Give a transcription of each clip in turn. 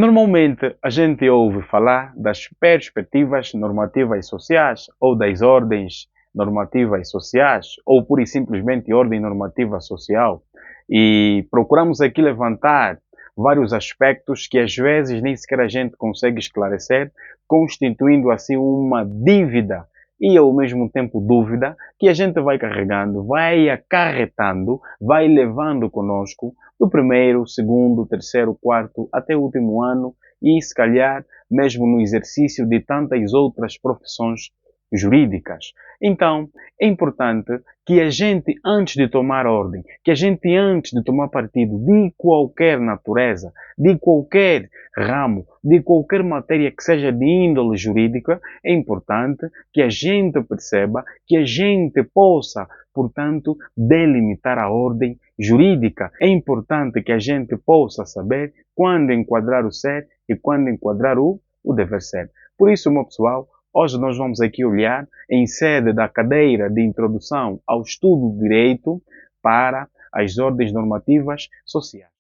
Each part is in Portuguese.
Normalmente, a gente ouve falar das perspectivas normativas sociais ou das ordens normativas sociais ou pura e simplesmente ordem normativa social e procuramos aqui levantar vários aspectos que às vezes nem sequer a gente consegue esclarecer, constituindo assim uma dívida e ao mesmo tempo dúvida que a gente vai carregando, vai acarretando, vai levando conosco do primeiro, segundo, terceiro, quarto até o último ano e se calhar mesmo no exercício de tantas outras profissões jurídicas. Então, é importante que a gente, antes de tomar ordem, que a gente, antes de tomar partido de qualquer natureza, de qualquer ramo, de qualquer matéria que seja de índole jurídica, é importante que a gente perceba, que a gente possa, portanto, delimitar a ordem jurídica. É importante que a gente possa saber quando enquadrar o ser e quando enquadrar o dever ser. Por isso, meu pessoal, hoje nós vamos aqui olhar em sede da cadeira de introdução ao estudo do direito para as ordens normativas sociais.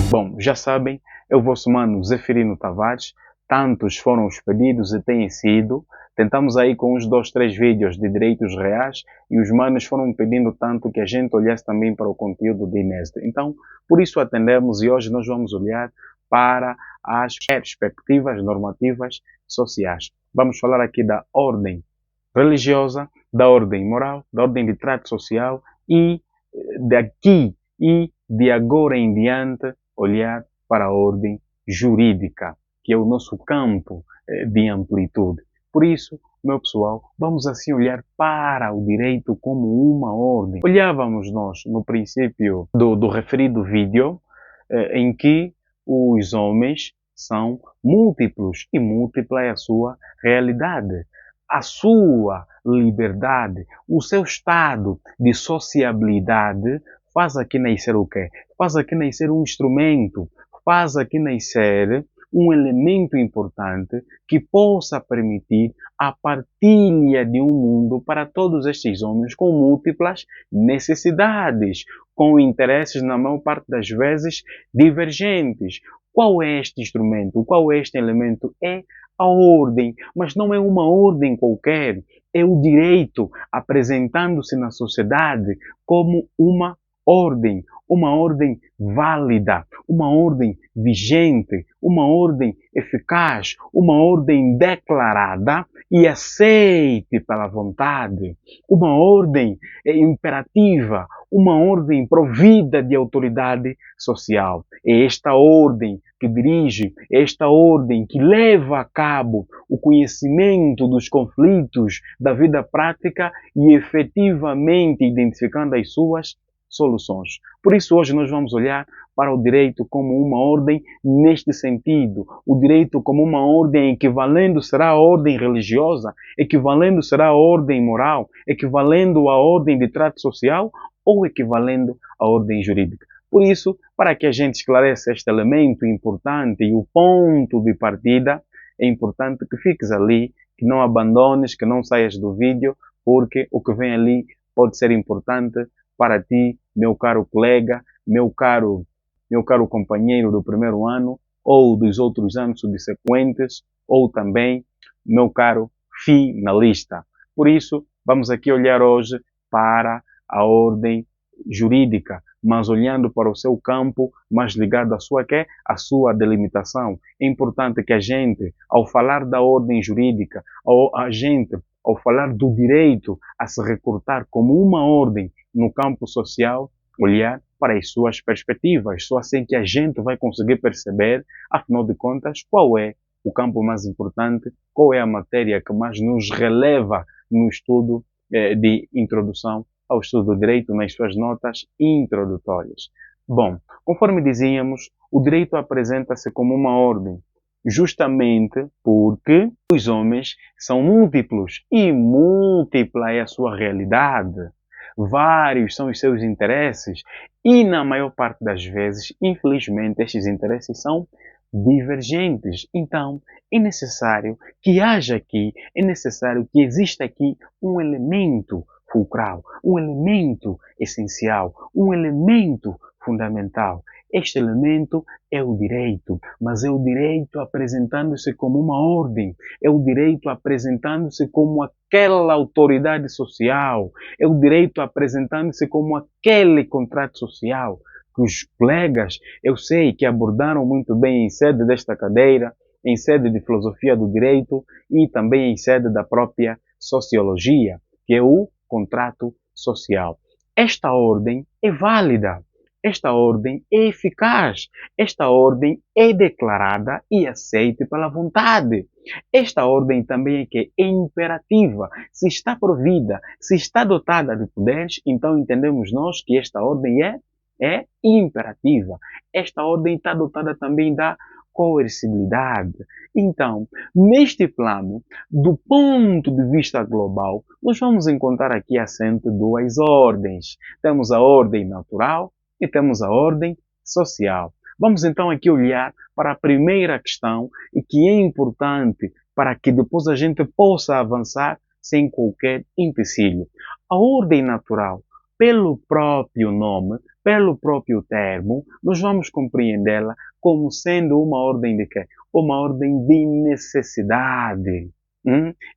Bom, já sabem, é o vosso mano Zeferino Tavares. Tantos foram os pedidos e têm sido. Tentamos aí com uns 2, 3 vídeos de direitos reais e os manos foram pedindo tanto que a gente olhasse também para o conteúdo de Inês. Então, por isso atendemos e hoje nós vamos olhar para as perspectivas normativas sociais. Vamos falar aqui da ordem religiosa, da ordem moral, da ordem de trato social e daqui e de agora em diante olhar para a ordem jurídica, que é o nosso campo de amplitude. Por isso, meu pessoal, vamos assim olhar para o direito como uma ordem. Olhávamos nós no princípio do referido vídeo em que os homens são múltiplos e múltipla é a sua realidade. A sua liberdade, o seu estado de sociabilidade faz aqui nascer o quê? Faz aqui nascer um instrumento, faz aqui nascer um elemento importante que possa permitir a partilha de um mundo para todos estes homens com múltiplas necessidades, com interesses, na maior parte das vezes, divergentes. Qual é este instrumento? Qual é este elemento? É a ordem, mas não é uma ordem qualquer, é o direito apresentando-se na sociedade como uma ordem válida, uma ordem vigente, uma ordem eficaz, uma ordem declarada e aceite pela vontade, uma ordem imperativa, uma ordem provida de autoridade social. É esta ordem que dirige, é esta ordem que leva a cabo o conhecimento dos conflitos da vida prática e efetivamente identificando as suas soluções. Por isso hoje nós vamos olhar para o direito como uma ordem neste sentido. O direito como uma ordem equivalendo será a ordem religiosa, equivalendo será a ordem moral, equivalendo à ordem de trato social ou equivalendo à ordem jurídica. Por isso, para que a gente esclareça este elemento importante e o ponto de partida, é importante que fiques ali, que não abandones, que não saias do vídeo, porque o que vem ali pode ser importante para ti, meu caro colega, meu caro companheiro do primeiro ano ou dos outros anos subsequentes, ou também meu caro finalista. Por isso, vamos aqui olhar hoje para a ordem jurídica, mas olhando para o seu campo, mais ligado à sua quê? À sua delimitação. É importante que a gente, ao falar da ordem jurídica, ao falar do direito a se recrutar como uma ordem no campo social, olhar para as suas perspectivas. Só assim que a gente vai conseguir perceber, afinal de contas, qual é o campo mais importante, qual é a matéria que mais nos releva no estudo de introdução ao estudo do direito nas suas notas introdutórias. Bom, conforme dizíamos, o direito apresenta-se como uma ordem, justamente porque os homens são múltiplos e múltipla é a sua realidade. Vários são os seus interesses e, na maior parte das vezes, infelizmente, estes interesses são divergentes. Então, é necessário que haja aqui, é necessário que exista aqui um elemento fulcral, um elemento essencial, um elemento fundamental. Este elemento é o direito, mas é o direito apresentando-se como uma ordem, é o direito apresentando-se como aquela autoridade social, é o direito apresentando-se como aquele contrato social que os colegas, eu sei que abordaram muito bem em sede desta cadeira, em sede de filosofia do direito e também em sede da própria sociologia, que é o contrato social. Esta ordem é válida, esta ordem é eficaz, esta ordem é declarada e aceita pela vontade. Esta ordem também é que é imperativa. Se está provida, se está dotada de poderes, então entendemos nós que esta ordem é imperativa. Esta ordem está dotada também da coercibilidade. Então, neste plano, do ponto de vista global, nós vamos encontrar aqui assento duas ordens. Temos a ordem natural e temos a ordem social. Vamos então aqui olhar para a primeira questão e que é importante para que depois a gente possa avançar sem qualquer empecilho. A ordem natural, pelo próprio nome, pelo próprio termo, nós vamos compreendê-la como sendo uma ordem de quê? Uma ordem de necessidade.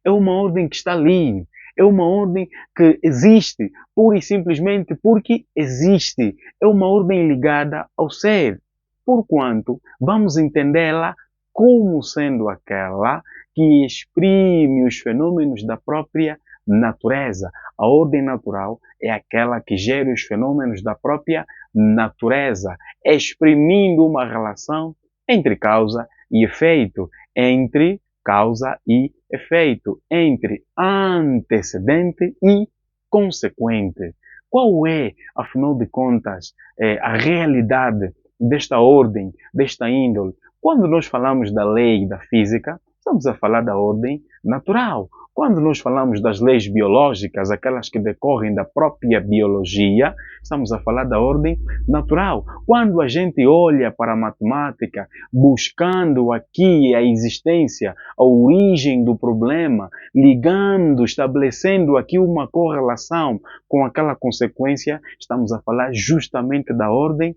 É uma ordem que está ali. É uma ordem que existe, pura e simplesmente porque existe. É uma ordem ligada ao ser. Porquanto, vamos entendê-la como sendo aquela que exprime os fenômenos da própria natureza. A ordem natural é aquela que gera os fenômenos da própria natureza, exprimindo uma relação entre causa e efeito, entre causa e efeito, entre antecedente e consequente. Qual é, afinal de contas, a realidade desta ordem, desta índole? Quando nós falamos da lei da física, estamos a falar da ordem natural. Quando nós falamos das leis biológicas, aquelas que decorrem da própria biologia, estamos a falar da ordem natural. Quando a gente olha para a matemática, buscando aqui a existência, a origem do problema, ligando, estabelecendo aqui uma correlação com aquela consequência, estamos a falar justamente da ordem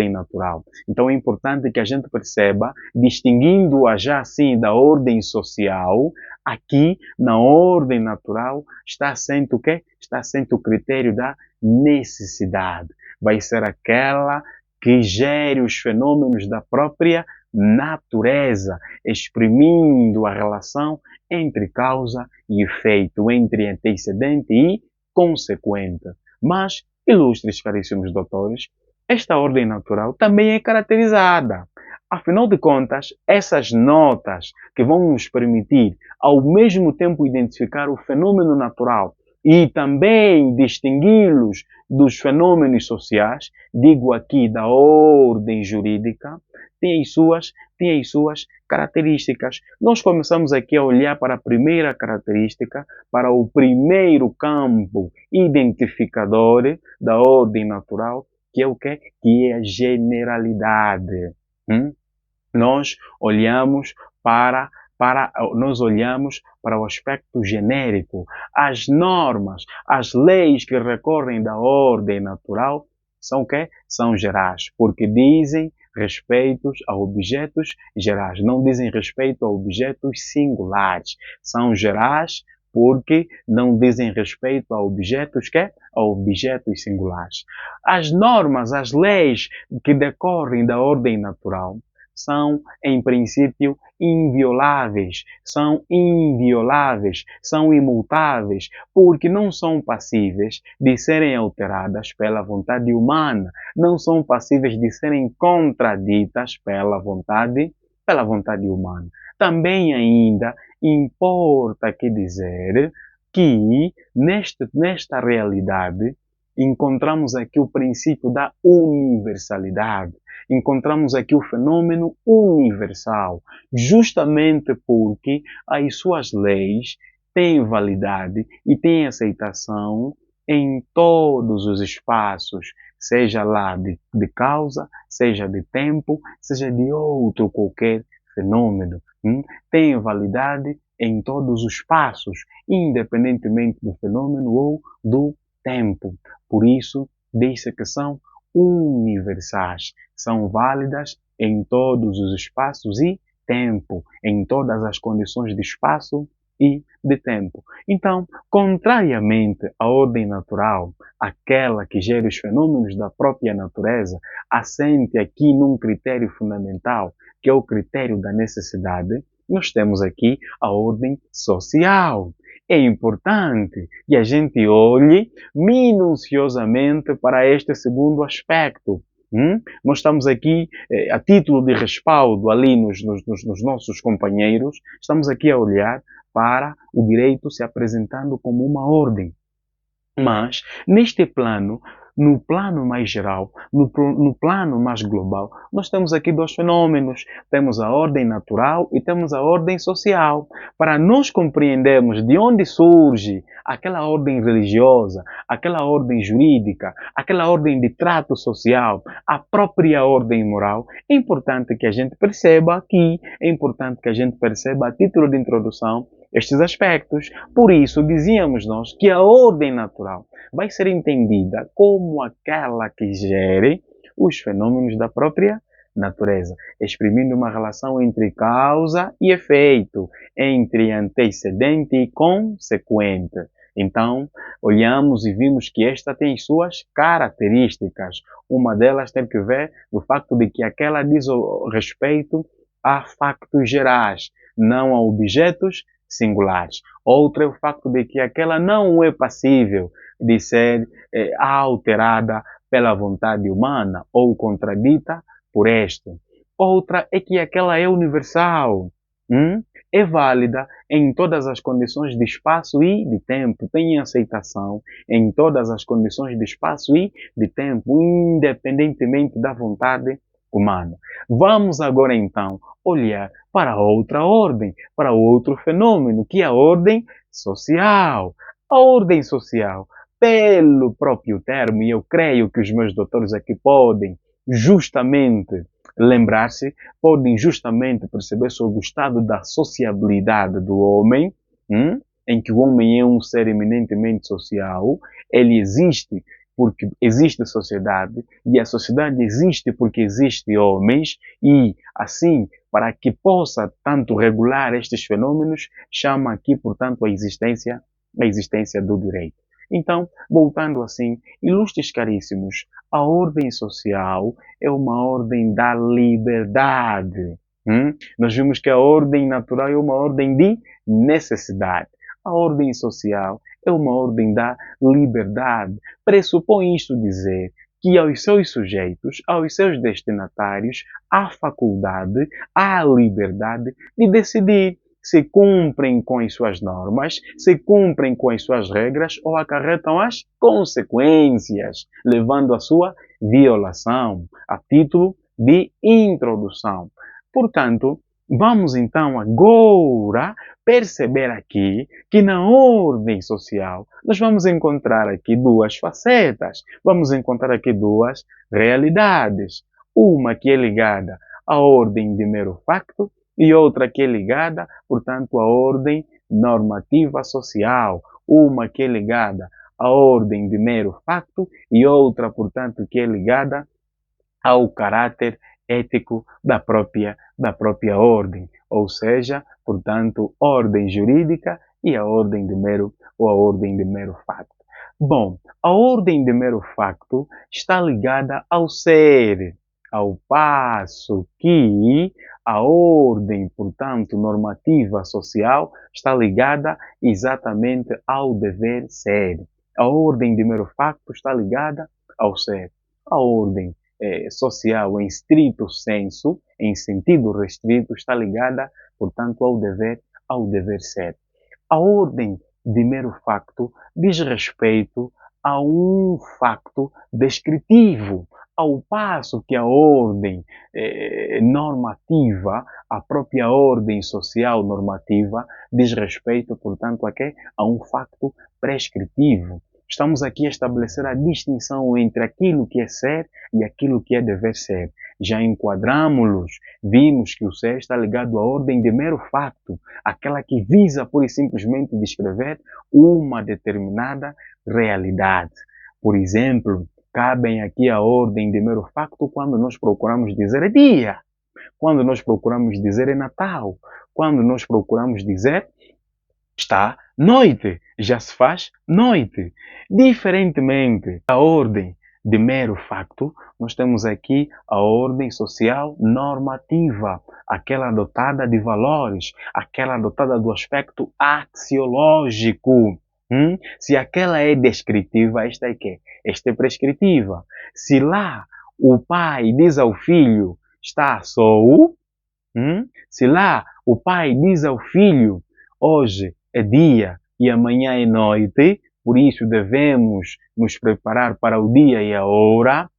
natural. Então é importante que a gente perceba, distinguindo-a já assim da ordem social, aqui na ordem natural está assente o quê? Está assente o critério da necessidade. Vai ser aquela que gere os fenômenos da própria natureza, exprimindo a relação entre causa e efeito, entre antecedente e consequente. Mas, ilustres caríssimos doutores, esta ordem natural também é caracterizada. Afinal de contas, essas notas que vão nos permitir, ao mesmo tempo, identificar o fenômeno natural e também distingui-los dos fenômenos sociais, digo aqui da ordem jurídica, tem as suas características. Nós começamos aqui a olhar para a primeira característica, para o primeiro campo identificador da ordem natural, que é o quê? Que é a generalidade. Nós olhamos para o aspecto genérico. As normas, as leis que recorrem da ordem natural são o quê? São gerais, porque dizem respeito a objetos gerais, não dizem respeito a objetos singulares. São gerais porque não dizem respeito a objetos a objetos singulares. As normas, as leis que decorrem da ordem natural são, em princípio, invioláveis, são imutáveis, porque não são passíveis de serem alteradas pela vontade humana, não são passíveis de serem contraditas pela vontade humana. Também ainda importa que dizer que nesta realidade encontramos aqui o princípio da universalidade. Encontramos aqui o fenômeno universal, justamente porque as suas leis têm validade e têm aceitação em todos os espaços, seja lá de causa, seja de tempo, seja de outro qualquer fenômeno. Tem validade em todos os passos, independentemente do fenômeno ou do tempo. Por isso, diz-se que são universais, são válidas em todos os espaços e tempo, em todas as condições de espaço e de tempo. Então, contrariamente à ordem natural, aquela que gera os fenômenos da própria natureza, assente aqui num critério fundamental, que é o critério da necessidade, nós temos aqui a ordem social. É importante que a gente olhe minuciosamente para este segundo aspecto. Nós estamos aqui, a título de respaldo ali nos nossos companheiros, estamos aqui a olhar para o direito se apresentando como uma ordem. Mas, neste plano, no plano mais geral, no plano mais global, nós temos aqui dois fenômenos. Temos a ordem natural e temos a ordem social. Para nós compreendermos de onde surge aquela ordem religiosa, aquela ordem jurídica, aquela ordem de trato social, a própria ordem moral, é importante que a gente perceba aqui, é importante que a gente perceba a título de introdução estes aspectos. Por isso, dizíamos nós que a ordem natural vai ser entendida como aquela que gere os fenômenos da própria natureza, exprimindo uma relação entre causa e efeito, entre antecedente e consequente. Então, olhamos e vimos que esta tem suas características. Uma delas tem que ver do facto de que aquela diz respeito a factos gerais, não a objetos singulares. Outra é o facto de que aquela não é passível de ser alterada pela vontade humana ou contradita por esta. Outra é que aquela é universal, é válida em todas as condições de espaço e de tempo, tem aceitação em todas as condições de espaço e de tempo, independentemente da vontade humana. Vamos agora então olhar para outra ordem, para outro fenômeno, que é a ordem social. A ordem social, pelo próprio termo, e eu creio que os meus doutores aqui podem justamente lembrar-se, podem justamente perceber sobre o estado da sociabilidade do homem, em que o homem é um ser eminentemente social, ele existe porque existe sociedade, e a sociedade existe porque existe homens, e assim, para que possa tanto regular estes fenômenos, chama aqui, portanto, a existência do direito. Então, voltando assim, ilustres caríssimos, a ordem social é uma ordem da liberdade. Nós vimos que a ordem natural é uma ordem de necessidade. A ordem social é uma ordem da liberdade. Pressupõe isto dizer que aos seus sujeitos, aos seus destinatários, há faculdade, há liberdade de decidir se cumprem com as suas normas, se cumprem com as suas regras ou acarretam as consequências, levando à sua violação, a título de introdução. Portanto, vamos então agora perceber aqui que na ordem social nós vamos encontrar aqui duas facetas, vamos encontrar aqui duas realidades. Uma que é ligada à ordem de mero facto e outra que é ligada, portanto, à ordem normativa social. Uma que é ligada à ordem de mero facto e outra, portanto, que é ligada ao caráter ético da própria ordem, ou seja, portanto, ordem jurídica e a ordem de mero facto. Bom, a ordem de mero facto está ligada ao ser, ao passo que a ordem, portanto, normativa social está ligada exatamente ao dever ser. A ordem de mero facto está ligada ao ser. A ordem social em estrito senso, em sentido restrito, está ligada, portanto, ao dever ser. A ordem de mero facto diz respeito a um facto descritivo, ao passo que a ordem normativa, a própria ordem social normativa, diz respeito, portanto, a um facto prescritivo. estamos aqui a estabelecer a distinção entre aquilo que é ser e aquilo que é dever ser. Já enquadramos-los, vimos que o ser está ligado à ordem de mero facto, aquela que visa pura e simplesmente descrever uma determinada realidade. Por exemplo, cabem aqui a ordem de mero facto quando nós procuramos dizer é dia, quando nós procuramos dizer é Natal, quando nós procuramos dizer está noite, já se faz noite. Diferentemente da ordem de mero facto, nós temos aqui a ordem social normativa, aquela adotada de valores, aquela adotada do aspecto axiológico. Se aquela é descritiva, esta é quê? Esta é prescritiva. Se lá o pai diz ao filho, está sou, se lá o pai diz ao filho, hoje é dia e amanhã é noite, por isso devemos nos preparar para o dia e a hora.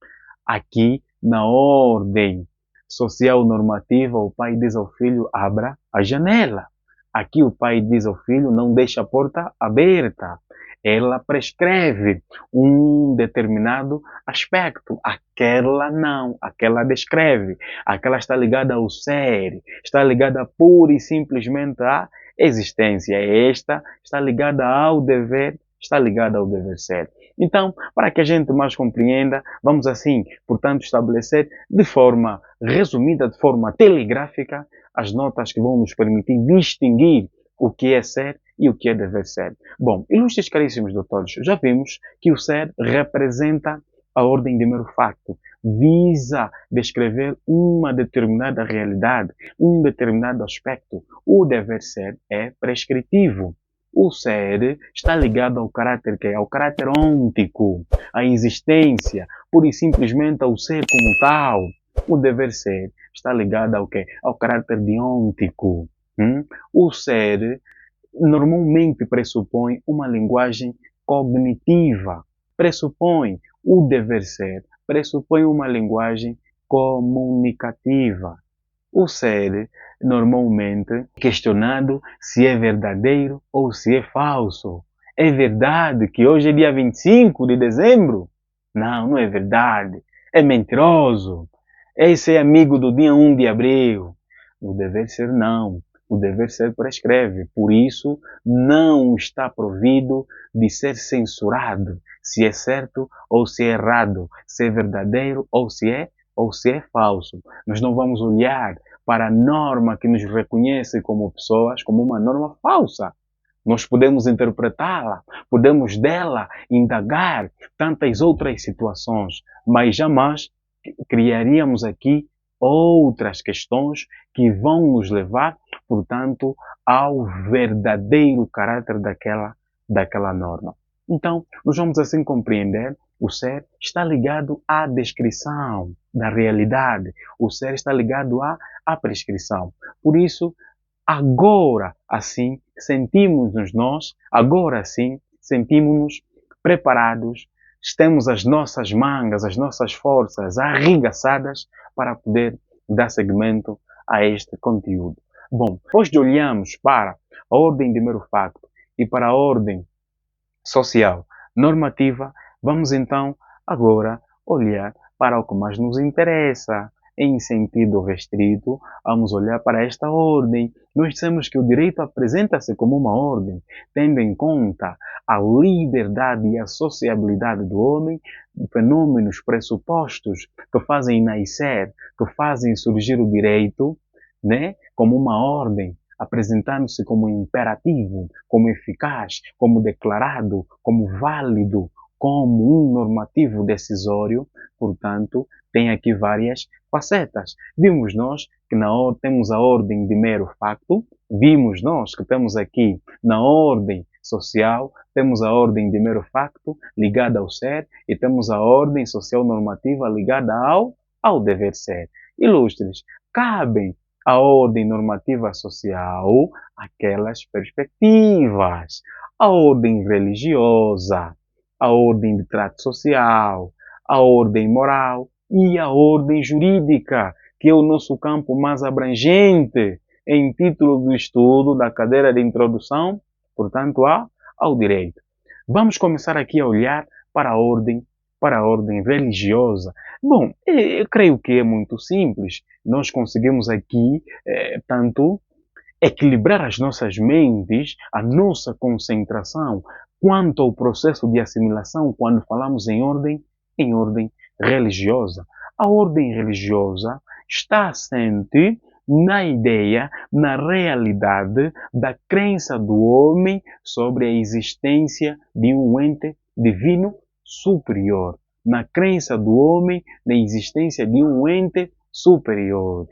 Aqui, na ordem social normativa, o pai diz ao filho, abra a janela. Aqui o pai diz ao filho, não deixe a porta aberta. Ela prescreve um determinado aspecto. Aquela não, aquela descreve. Aquela está ligada ao ser, está ligada pura e simplesmente à existência. Esta está ligada ao dever, está ligada ao dever ser. Então, para que a gente mais compreenda, vamos assim, portanto, estabelecer de forma resumida, de forma telegráfica, as notas que vão nos permitir distinguir o que é ser e o que é dever ser. Bom, ilustres caríssimos doutores, já vimos que o ser representa a ordem de mero facto, visa descrever uma determinada realidade, um determinado aspecto. O dever ser é prescritivo. O ser está ligado ao caráter que é ao caráter ôntico, à existência, pura e simplesmente ao ser como tal. O dever ser está ligado ao quê? Ao caráter deôntico. O ser normalmente pressupõe uma linguagem cognitiva, pressupõe o dever ser, pressupõe uma linguagem comunicativa. O ser, normalmente, questionado se é verdadeiro ou se é falso. É verdade que hoje é dia 25 de dezembro? Não, não é verdade. É mentiroso. Esse é amigo do dia 1 de abril. O dever ser não. O dever ser prescreve. Por isso, não está provido de ser censurado se é certo ou se é errado, se é verdadeiro ou se é falso. Nós não vamos olhar para a norma que nos reconhece como pessoas como uma norma falsa. Nós podemos interpretá-la, podemos dela indagar tantas outras situações, mas jamais criaríamos aqui outras questões que vão nos levar, portanto, ao verdadeiro caráter daquela norma. Então, nós vamos assim compreender, o ser está ligado à descrição da realidade, o ser está ligado à prescrição. Por isso, agora assim, agora sim, sentimos-nos preparados, temos as nossas mangas, as nossas forças arregaçadas para poder dar seguimento a este conteúdo. Bom, depois de olharmos para a ordem de mero facto e para a ordem social normativa, vamos então agora olhar para o que mais nos interessa. Em sentido restrito, vamos olhar para esta ordem. Nós dissemos que o direito apresenta-se como uma ordem, tendo em conta a liberdade e a sociabilidade do homem, fenômenos pressupostos que fazem nascer, que fazem surgir o direito, né, como uma ordem, apresentando-se como imperativo, como eficaz, como declarado, como válido, como um normativo decisório. Portanto, tem aqui várias facetas. Vimos nós que temos a ordem de mero facto, vimos nós que temos aqui na ordem social, temos a ordem de mero facto ligada ao ser e temos a ordem social normativa ligada ao dever ser. Ilustres, cabem a ordem normativa social aquelas perspectivas, a ordem religiosa, a ordem de trato social, a ordem moral e a ordem jurídica, que é o nosso campo mais abrangente em título do estudo da cadeira de introdução, portanto, ao direito. Vamos começar aqui a olhar para a ordem religiosa. Bom, eu creio que é muito simples. Nós conseguimos aqui, tanto equilibrar as nossas mentes, a nossa concentração, quanto ao processo de assimilação quando falamos em ordem religiosa. A ordem religiosa está assente na ideia, na realidade da crença do homem sobre a existência de um ente divino superior. Na crença do homem na existência de um ente superior.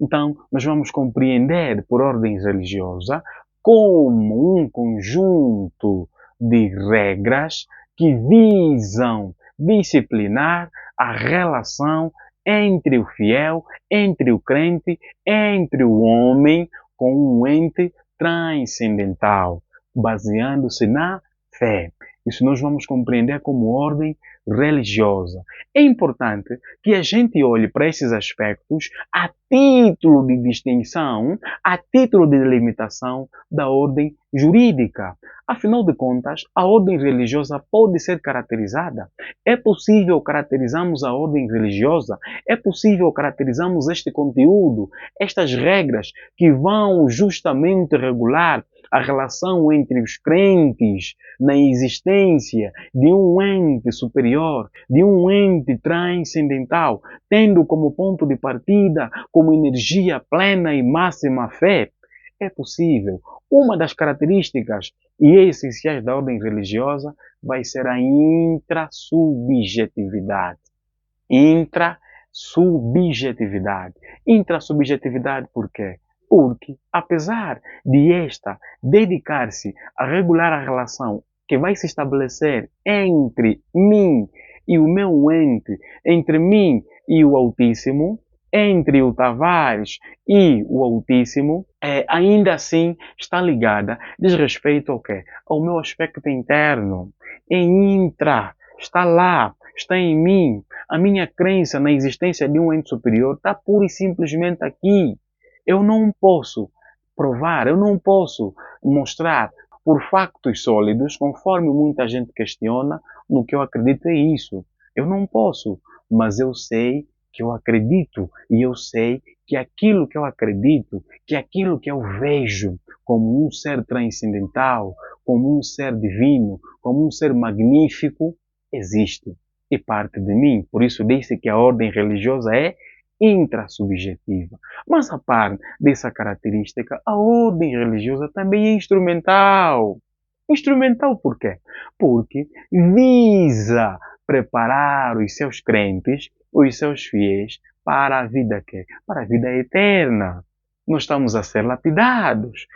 Então, nós vamos compreender por ordem religiosa como um conjunto de regras que visam disciplinar a relação entre o fiel, entre o crente, entre o homem com um ente transcendental, baseando-se na fé. Isso nós vamos compreender como ordem religiosa. É importante que a gente olhe para esses aspectos a título de distinção, a título de delimitação da ordem jurídica. Afinal de contas, a ordem religiosa pode ser caracterizada. É possível caracterizarmos a ordem religiosa? É possível caracterizarmos este conteúdo, estas regras que vão justamente regular a relação entre os crentes na existência de um ente superior, de um ente transcendental, tendo como ponto de partida, como energia plena e máxima fé? É possível. Uma das características e essenciais da ordem religiosa vai ser a intrasubjetividade. Intrasubjetividade. Intrasubjetividade por quê? Porque, apesar de esta dedicar-se a regular a relação que vai se estabelecer entre mim e o meu ente, entre mim e o Altíssimo, entre o Tavares e o Altíssimo, ainda assim está ligada, diz respeito ao quê? Ao meu aspecto interno. Em intra, está lá, está em mim. A minha crença na existência de um ente superior está pura e simplesmente aqui. Eu não posso provar, eu não posso mostrar por factos sólidos, conforme muita gente questiona, no que eu acredito é isso. Eu não posso, mas eu sei que eu acredito e eu sei que aquilo que eu acredito, que aquilo que eu vejo como um ser transcendental, como um ser divino, como um ser magnífico, existe e parte de mim. Por isso disse que a ordem religiosa é intrasubjetiva. Mas a par dessa característica, a ordem religiosa também é instrumental. Instrumental por quê? Porque visa preparar os seus crentes, os seus fiéis, para a vida que? Para a vida eterna. Nós estamos a ser lapidados.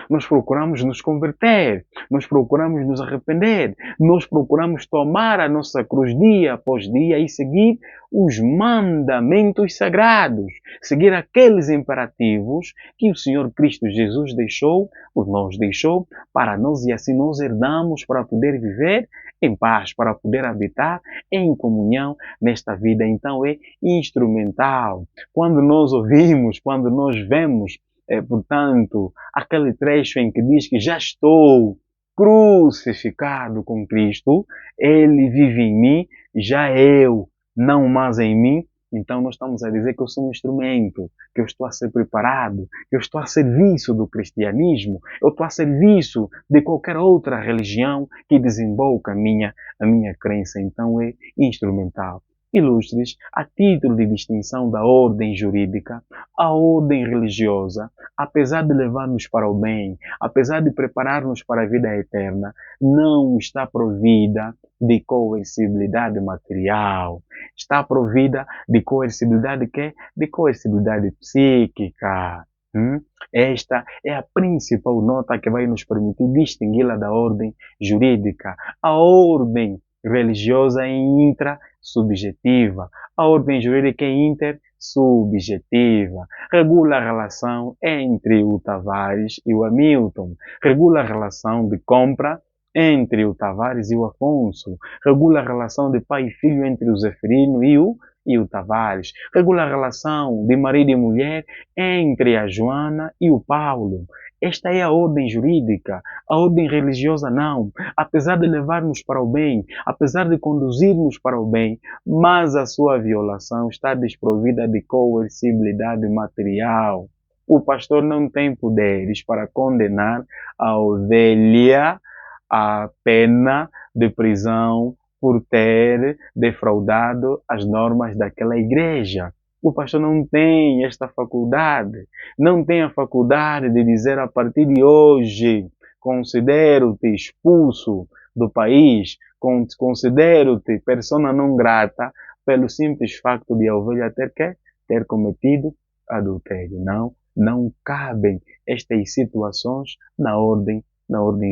Nós procuramos nos converter. Nós procuramos nos arrepender. Nós procuramos tomar a nossa cruz dia após dia e seguir os mandamentos sagrados. Seguir aqueles imperativos que o Senhor Cristo Jesus deixou, ou nos deixou, para nós e assim nós herdamos para poder viver em paz, para poder habitar em comunhão nesta vida. Então é instrumental. Quando nós ouvimos, quando nós vemos, portanto, aquele trecho em que diz que já estou crucificado com Cristo, Ele vive em mim, já eu, não mais em mim, então nós estamos a dizer que eu sou um instrumento, que eu estou a ser preparado, que eu estou a serviço do cristianismo, eu estou a serviço de qualquer outra religião que desemboca a minha crença. Então é instrumental. Ilustres, a título de distinção da ordem jurídica, a ordem religiosa, apesar de levar-nos para o bem, apesar de preparar-nos para a vida eterna, não está provida de coercibilidade material. Está provida de coercibilidade que? De coercibilidade psíquica. Esta é a principal nota que vai nos permitir distingui-la da ordem jurídica. A ordem religiosa é intrasubjetiva. A ordem jurídica é intersubjetiva. Regula a relação entre o Tavares e o Hamilton. Regula a relação de compra entre o Tavares e o Afonso. Regula a relação de pai e filho entre o Zeferino e o Tavares. Regula a relação de marido e mulher entre a Joana e o Paulo. Esta é a ordem jurídica. A ordem religiosa não. Apesar de levar-nos para o bem, apesar de conduzir-nos para o bem, mas a sua violação está desprovida de coercibilidade material. O pastor não tem poderes para condenar a ovelha à pena de prisão por ter defraudado as normas daquela igreja. O pastor não tem esta faculdade, não tem a faculdade de dizer a partir de hoje considero-te expulso do país, considero-te persona não grata pelo simples facto de a ovelha ter cometido adultério. Não cabem estas situações na ordem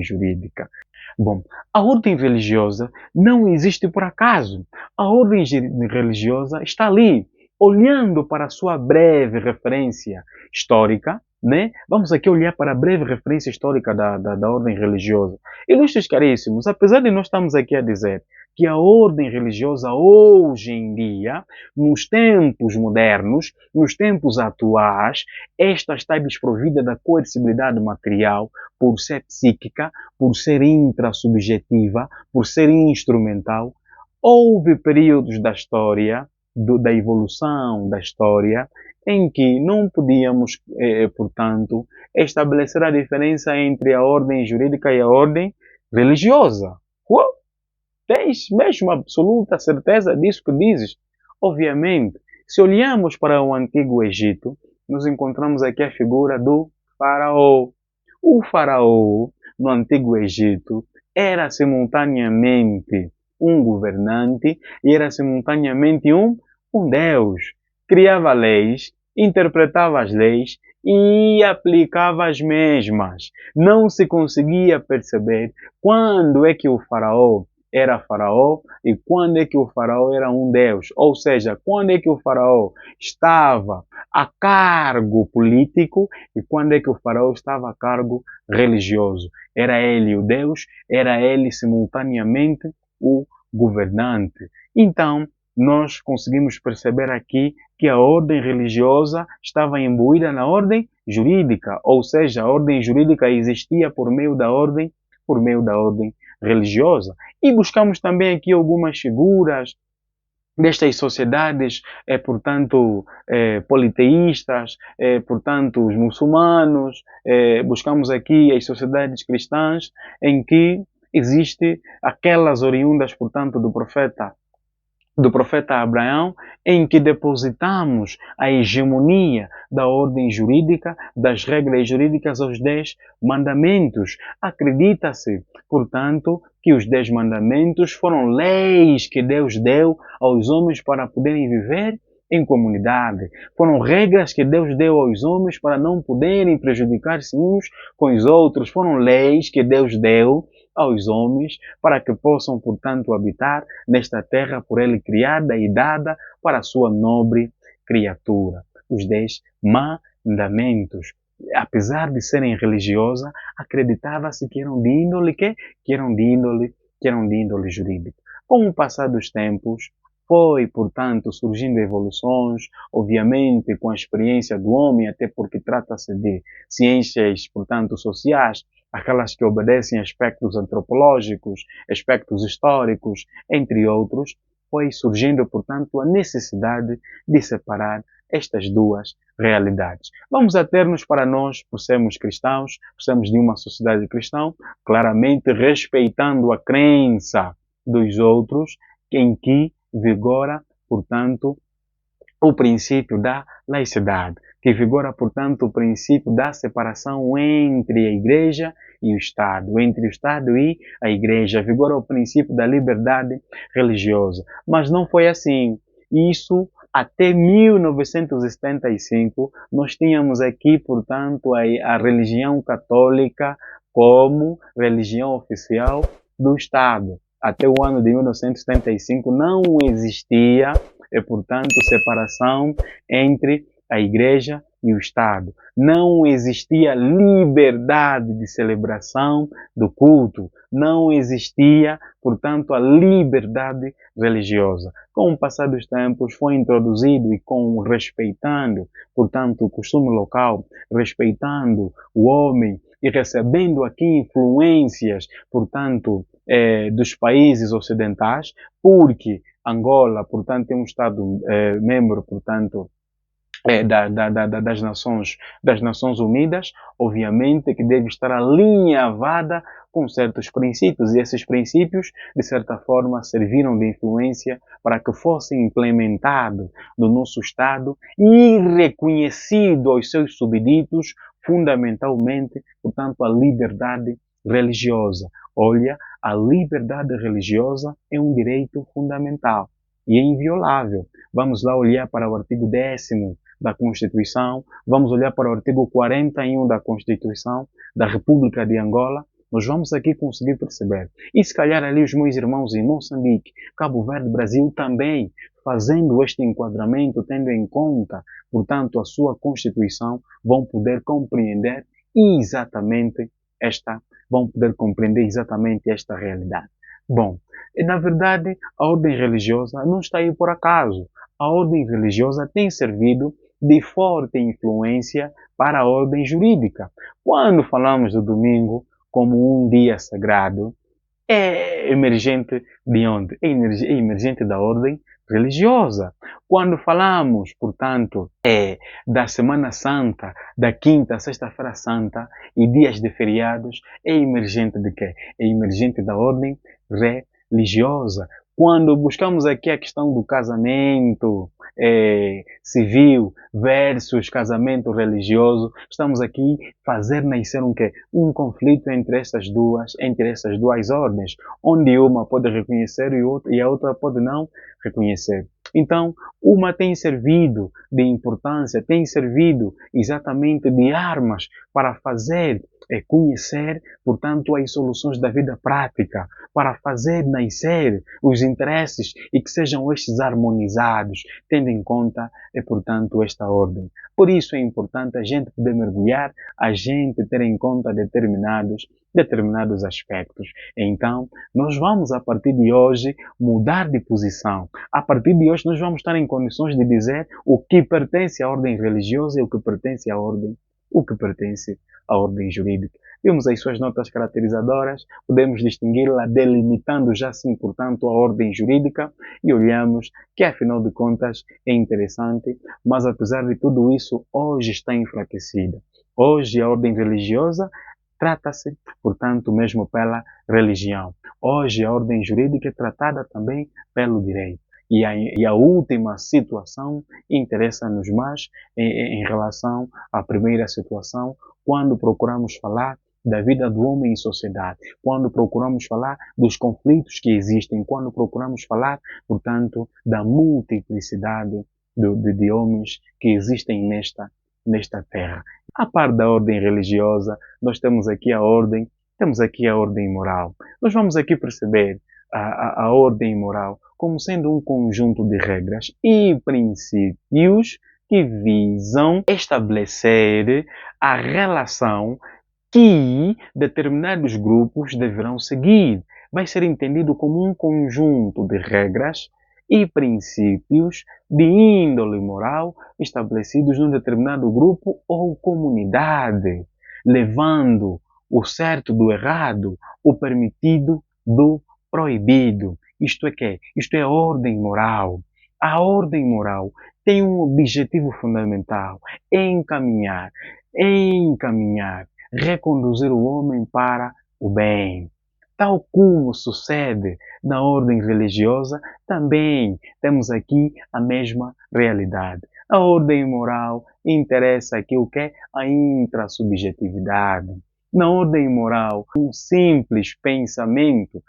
jurídica. Bom, a ordem religiosa não existe por acaso. A ordem religiosa está ali, olhando para a sua breve referência histórica, né? Vamos aqui olhar para a breve referência histórica da ordem religiosa. Ilustres caríssimos, apesar de nós estamos aqui a dizer que a ordem religiosa hoje em dia, nos tempos modernos, nos tempos atuais, esta está desprovida da coercibilidade material por ser psíquica, por ser intrasubjetiva, por ser instrumental. Houve períodos da história, da evolução da história, em que não podíamos, portanto, estabelecer a diferença entre a ordem jurídica e a ordem religiosa. Tens mesmo absoluta certeza disso que dizes? Obviamente, se olhamos para o Antigo Egito, nos encontramos aqui a figura do faraó. O faraó, no Antigo Egito, era simultaneamente um governante e era simultaneamente um Deus. Criava leis, interpretava as leis e aplicava as mesmas. Não se conseguia perceber quando é que o faraó era faraó e quando é que o faraó era um deus. Ou seja, quando é que o faraó estava a cargo político e quando é que o faraó estava a cargo religioso. Era ele o deus, era ele simultaneamente o governante. Então, nós conseguimos perceber aqui que a ordem religiosa estava imbuída na ordem jurídica, ou seja, a ordem jurídica existia por meio da ordem religiosa. E buscamos também aqui algumas figuras destas sociedades, portanto, politeístas, portanto, os muçulmanos, buscamos aqui as sociedades cristãs em que existe aquelas oriundas, portanto, do profeta Abraão, em que depositamos a hegemonia da ordem jurídica, das regras jurídicas aos 10 mandamentos. Acredita-se, portanto, que os 10 mandamentos foram leis que Deus deu aos homens para poderem viver em comunidade. Foram regras que Deus deu aos homens para não poderem prejudicar-se uns com os outros. Foram leis que Deus deu aos homens para que possam, portanto, habitar nesta terra por ele criada e dada para a sua nobre criatura. Os 10 mandamentos. Apesar de serem religiosas, acreditava-se que eram de índole jurídica. Com o passar dos tempos, foi, portanto, surgindo evoluções, obviamente com a experiência do homem, até porque trata-se de ciências, portanto, sociais, aquelas que obedecem a aspectos antropológicos, aspectos históricos, entre outros, foi surgindo, portanto, a necessidade de separar estas duas realidades. Vamos ater-nos para nós, por sermos cristãos, por sermos de uma sociedade cristã, claramente respeitando a crença dos outros, em que vigora, portanto, o princípio da laicidade, que vigora, portanto, o princípio da separação entre a Igreja e o Estado, entre o Estado e a Igreja, vigora o princípio da liberdade religiosa. Mas não foi assim. Isso até 1975, nós tínhamos aqui, portanto, a religião católica como religião oficial do Estado. Até o ano de 1975 não existia, portanto, separação entre a Igreja e o Estado. Não existia liberdade de celebração do culto. Não existia, portanto, a liberdade religiosa. Com o passar dos tempos foi introduzido e respeitando, portanto, o costume local, respeitando o homem e recebendo aqui influências, portanto, dos países ocidentais, porque Angola, portanto, é um Estado membro, portanto, das Nações Unidas, obviamente que deve estar alinhavada com certos princípios, e esses princípios, de certa forma, serviram de influência para que fossem implementados no nosso Estado e reconhecido aos seus subditos, fundamentalmente, portanto, a liberdade religiosa. Olha, a liberdade religiosa é um direito fundamental e é inviolável. Vamos lá olhar para o artigo 10º da Constituição, vamos olhar para o artigo 41 da Constituição da República de Angola, nós vamos aqui conseguir perceber. E se calhar ali os meus irmãos em Moçambique, Cabo Verde, Brasil também, fazendo este enquadramento, tendo em conta, portanto, a sua Constituição, vão poder compreender exatamente esta realidade. Bom, na verdade, a ordem religiosa não está aí por acaso. A ordem religiosa tem servido de forte influência para a ordem jurídica. Quando falamos do domingo como um dia sagrado, é emergente de onde? É emergente da ordem religiosa. Quando falamos, portanto, da Semana Santa, da quinta a sexta-feira santa e dias de feriados, é emergente de quê? É emergente da ordem religiosa. Quando buscamos aqui a questão do casamento civil versus casamento religioso, estamos aqui fazer nascer um conflito entre essas duas ordens, onde uma pode reconhecer e a outra pode não reconhecer. Então, uma tem servido de importância, tem servido exatamente de armas para fazer conhecer, portanto, as soluções da vida prática, para fazer nascer os interesses e que sejam estes harmonizados, tendo em conta, portanto, esta ordem. Por isso é importante a gente poder mergulhar, a gente ter em conta determinados aspectos. Então, nós vamos, a partir de hoje, mudar de posição. A partir de hoje, nós vamos estar em condições de dizer o que pertence à ordem religiosa e o que pertence à ordem jurídica. Vimos as suas notas caracterizadoras, podemos distingui-la delimitando já sim, portanto, a ordem jurídica e olhamos que, afinal de contas, é interessante, mas apesar de tudo isso, hoje está enfraquecida. Hoje a ordem religiosa trata-se, portanto, mesmo pela religião. Hoje a ordem jurídica é tratada também pelo direito. E a última situação interessa-nos mais em relação à primeira situação, quando procuramos falar da vida do homem em sociedade, quando procuramos falar dos conflitos que existem, quando procuramos falar, portanto, da multiplicidade de homens que existem nesta terra. A par da ordem religiosa, nós temos aqui a ordem moral. Nós vamos aqui perceber a ordem moral como sendo um conjunto de regras e princípios que visam estabelecer a relação que determinados grupos deverão seguir. Vai ser entendido como um conjunto de regras e princípios de índole moral estabelecidos num determinado grupo ou comunidade, levando o certo do errado, o permitido do proibido. Isto é que? Isto é a ordem moral. A ordem moral tem um objetivo fundamental: encaminhar, reconduzir o homem para o bem. Tal como sucede na ordem religiosa, também temos aqui a mesma realidade. A ordem moral interessa aqui o que? A intrassubjetividade. Na ordem moral, um simples pensamento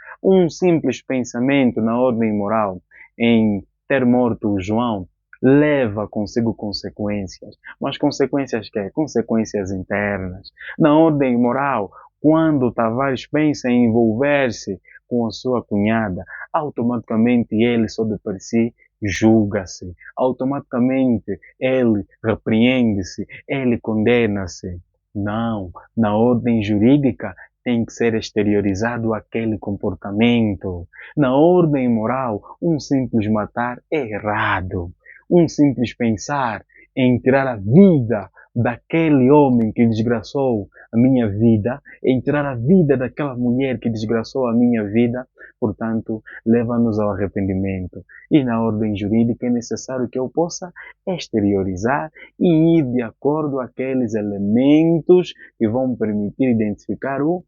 na ordem moral, em ter morto o João, leva consigo consequências. Mas consequências que? Consequências internas. Na ordem moral, quando Tavares pensa em envolver-se com a sua cunhada, automaticamente ele só de per si julga-se, automaticamente ele repreende-se, ele condena-se. Não, na ordem jurídica tem que ser exteriorizado aquele comportamento. Na ordem moral, um simples matar é errado. Um simples pensar em tirar a vida daquele homem que desgraçou a minha vida, em tirar a vida daquela mulher que desgraçou a minha vida, portanto, leva-nos ao arrependimento. E na ordem jurídica é necessário que eu possa exteriorizar e ir de acordo com aqueles elementos que vão permitir identificar o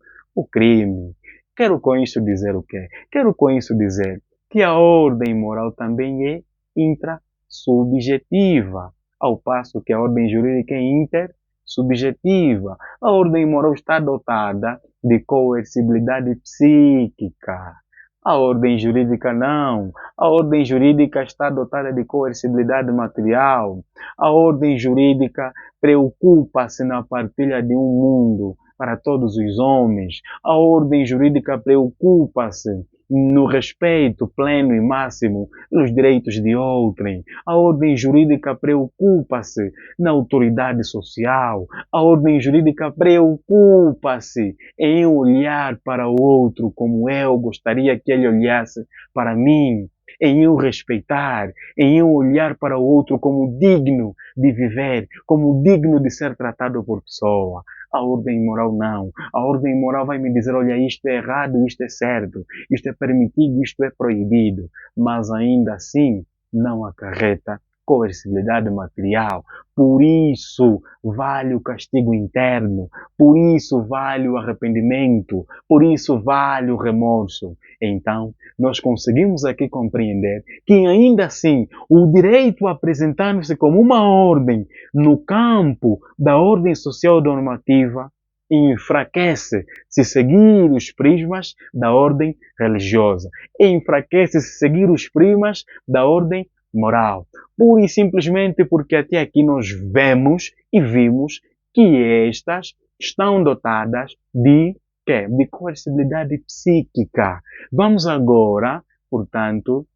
crime. Quero com isso dizer o quê? Quero com isso dizer que a ordem moral também é intrasubjetiva, ao passo que a ordem jurídica é intersubjetiva. A ordem moral está dotada de coercibilidade psíquica. A ordem jurídica não. A ordem jurídica está dotada de coercibilidade material. A ordem jurídica preocupa-se na partilha de um mundo para todos os homens. A ordem jurídica preocupa-se no respeito pleno e máximo dos direitos de outrem. A ordem jurídica preocupa-se na autoridade social. A ordem jurídica preocupa-se em olhar para o outro como eu gostaria que ele olhasse para mim, em eu respeitar, em eu olhar para o outro como digno de viver, como digno de ser tratado por pessoa. A ordem moral não. A ordem moral vai me dizer, olha, isto é errado, isto é certo, isto é permitido, isto é proibido, mas ainda assim não acarreta coercibilidade material. Por isso vale o castigo interno, por isso vale o arrependimento, por isso vale o remorso. Então, nós conseguimos aqui compreender que ainda assim o direito apresentando-se como uma ordem no campo da ordem social normativa enfraquece se seguir os prismas da ordem religiosa, enfraquece se seguir os prismas da ordem moral. Pura e simplesmente porque até aqui nós vemos e vimos que estas estão dotadas de quê? De coercibilidade psíquica. Vamos agora, portanto,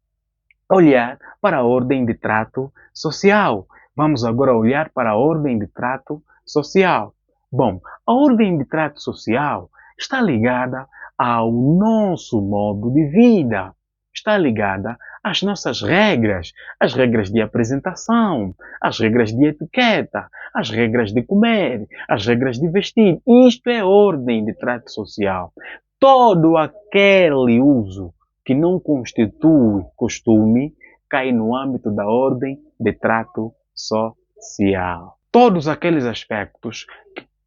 olhar para a ordem de trato social. Vamos agora olhar para a ordem de trato social. Bom, a ordem de trato social está ligada ao nosso modo de vida. Está ligada às nossas regras, as regras de apresentação, as regras de etiqueta, as regras de comer, as regras de vestir. Isto é ordem de trato social. Todo aquele uso que não constitui costume cai no âmbito da ordem de trato social. Todos aqueles aspectos,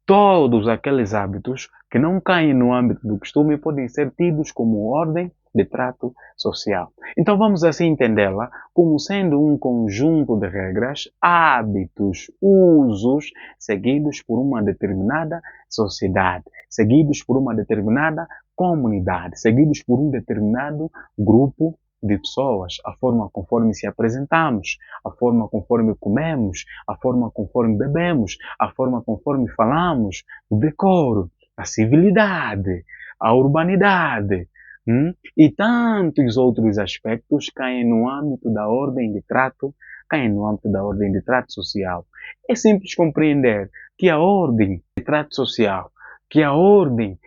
todos aqueles hábitos que não caem no âmbito do costume podem ser tidos como ordem de trato social. Então vamos assim entendê-la como sendo um conjunto de regras, hábitos, usos seguidos por uma determinada sociedade, seguidos por uma determinada comunidade, seguidos por um determinado grupo de pessoas, a forma conforme se apresentamos, a forma conforme comemos, a forma conforme bebemos, a forma conforme falamos, o decoro, a civilidade, a urbanidade, e tantos outros aspectos caem no âmbito da ordem de trato, caem no âmbito da ordem de trato social. É simples compreender que a ordem de trato social, que a ordem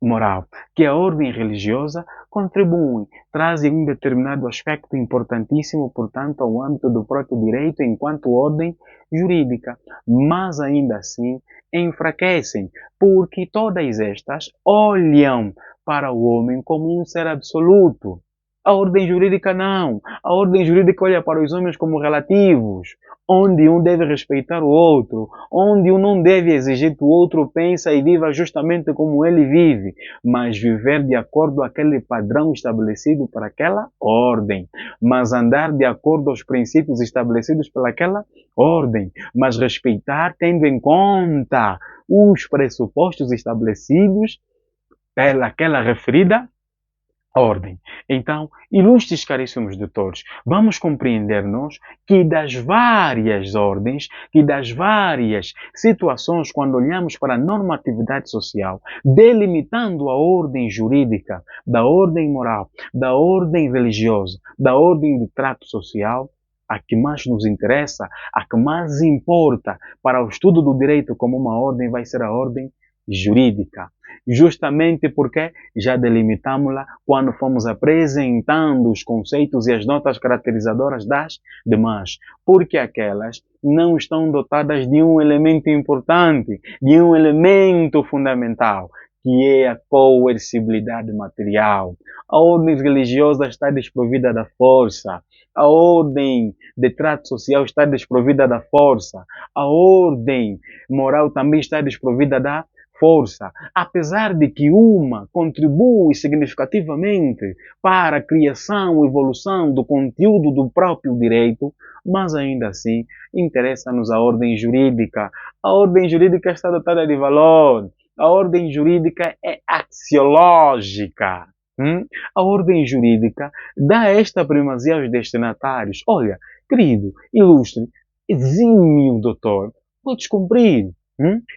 moral, que a ordem religiosa contribuem, trazem um determinado aspecto importantíssimo, portanto, ao âmbito do próprio direito enquanto ordem jurídica, mas ainda assim enfraquecem, porque todas estas olham para o homem como um ser absoluto. A ordem jurídica não. A ordem jurídica olha para os homens como relativos, onde um deve respeitar o outro, onde um não deve exigir que o outro pense e viva justamente como ele vive, mas viver de acordo com aquele padrão estabelecido para aquela ordem, mas andar de acordo aos princípios estabelecidos pelaquela ordem, mas respeitar tendo em conta os pressupostos estabelecidos pelaquela referida ordem. Então, ilustres caríssimos doutores, vamos compreender nós que das várias ordens, que das várias situações, quando olhamos para a normatividade social, delimitando a ordem jurídica, da ordem moral, da ordem religiosa, da ordem de trato social, a que mais nos interessa, a que mais importa para o estudo do direito como uma ordem, vai ser a ordem jurídica. Justamente porque já delimitamos-la quando fomos apresentando os conceitos e as notas caracterizadoras das demais, porque aquelas não estão dotadas de um elemento importante, de um elemento fundamental, que é a coercibilidade material. A ordem religiosa está desprovida da força. A ordem de trato social está desprovida da força. A ordem moral também está desprovida da força, apesar de que uma contribui significativamente para a criação e evolução do conteúdo do próprio direito, mas ainda assim interessa-nos a ordem jurídica. A ordem jurídica está dotada de valor. A ordem jurídica é axiológica. A ordem jurídica dá esta primazia aos destinatários. Olha, querido, ilustre, exímio doutor, podes cumprir.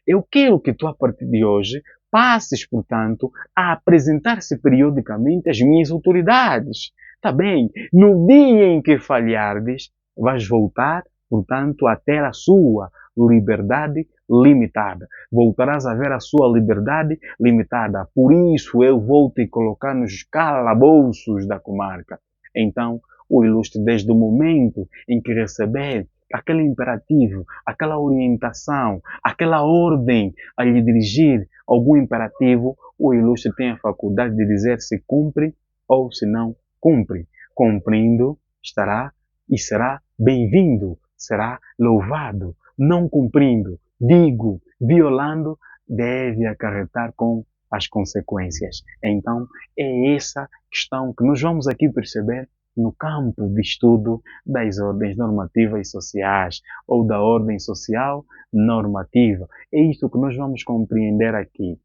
Eu quero que tu, a partir de hoje, passes, portanto, a apresentar-se periodicamente às minhas autoridades. Tá bem? No dia em que falhardes, vais voltar, portanto, a ter a sua liberdade limitada. Voltarás a ver a sua liberdade limitada. Por isso eu vou te colocar nos calabouços da comarca. Então, o ilustre, desde o momento em que receber aquele imperativo, aquela orientação, aquela ordem a lhe dirigir algum imperativo, o ilustre tem a faculdade de dizer se cumpre ou se não cumpre. Cumprindo, estará e será bem-vindo, será louvado. Não cumprindo, digo, violando, deve acarretar com as consequências. Então, é essa questão que nós vamos aqui perceber no campo de estudo das ordens normativas e sociais, ou da ordem social normativa. É isso que nós vamos compreender aqui.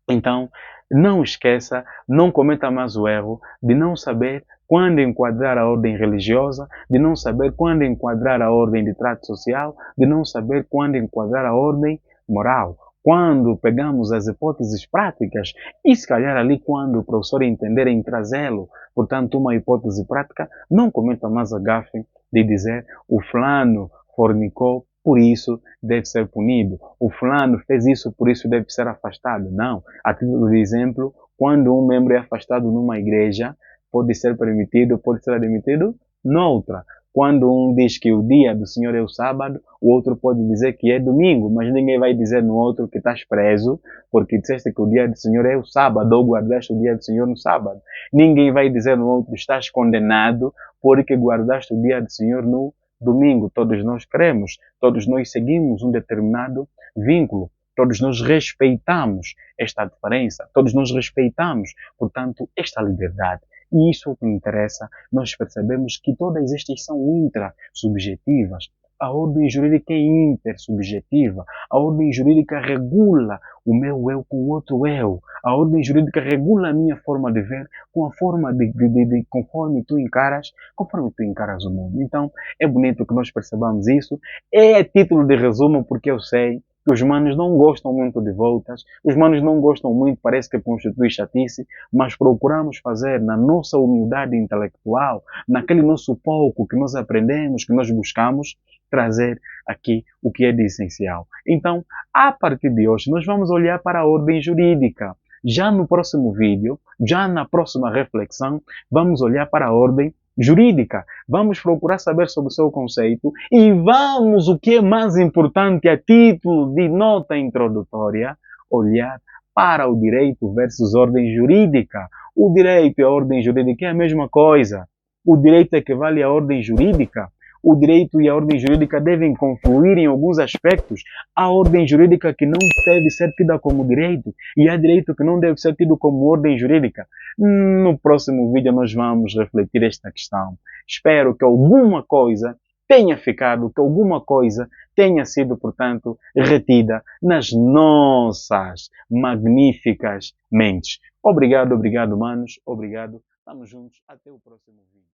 Então, não esqueça, não cometa mais o erro de não saber quando enquadrar a ordem religiosa, de não saber quando enquadrar a ordem de trato social, de não saber quando enquadrar a ordem moral. Quando pegamos as hipóteses práticas, e se calhar ali quando o professor entender em trazê-lo, portanto, uma hipótese prática, não cometa mais a gafe de dizer o fulano fornicou, por isso deve ser punido. O fulano fez isso, por isso deve ser afastado. Não. A título de exemplo, quando um membro é afastado numa igreja, pode ser permitido, pode ser admitido noutra. Quando um diz que o dia do Senhor é o sábado, o outro pode dizer que é domingo, mas ninguém vai dizer no outro que estás preso, porque disseste que o dia do Senhor é o sábado, ou guardaste o dia do Senhor no sábado. Ninguém vai dizer no outro, estás condenado, porque guardaste o dia do Senhor no domingo. Todos nós cremos, todos nós seguimos um determinado vínculo, todos nós respeitamos esta diferença, todos nós respeitamos, portanto, esta liberdade. E isso é o que interessa, nós percebemos que todas estas são intrasubjetivas. A ordem jurídica é intersubjetiva. A ordem jurídica regula o meu eu com o outro eu. A ordem jurídica regula a minha forma de ver com a forma conforme tu encaras o mundo. Então, é bonito que nós percebamos isso. É título de resumo, porque eu sei que os manos não gostam muito de voltas, os manos não gostam muito, parece que constitui chatice, mas procuramos fazer na nossa humildade intelectual, naquele nosso pouco que nós aprendemos, que nós buscamos, trazer aqui o que é de essencial. Então, a partir de hoje, nós vamos olhar para a ordem jurídica. Já no próximo vídeo, já na próxima reflexão, vamos olhar para a ordem jurídica. Vamos procurar saber sobre o seu conceito e vamos, o que é mais importante a título de nota introdutória, olhar para o direito versus ordem jurídica. O direito e a ordem jurídica é a mesma coisa. O direito equivale à ordem jurídica. O direito e a ordem jurídica devem confluir em alguns aspectos. Há ordem jurídica que não deve ser tida como direito e há direito que não deve ser tido como ordem jurídica. No próximo vídeo nós vamos refletir esta questão. Espero que alguma coisa tenha ficado, que alguma coisa tenha sido, portanto, retida nas nossas magníficas mentes. Obrigado, obrigado, manos. Obrigado. Estamos juntos. Até o próximo vídeo.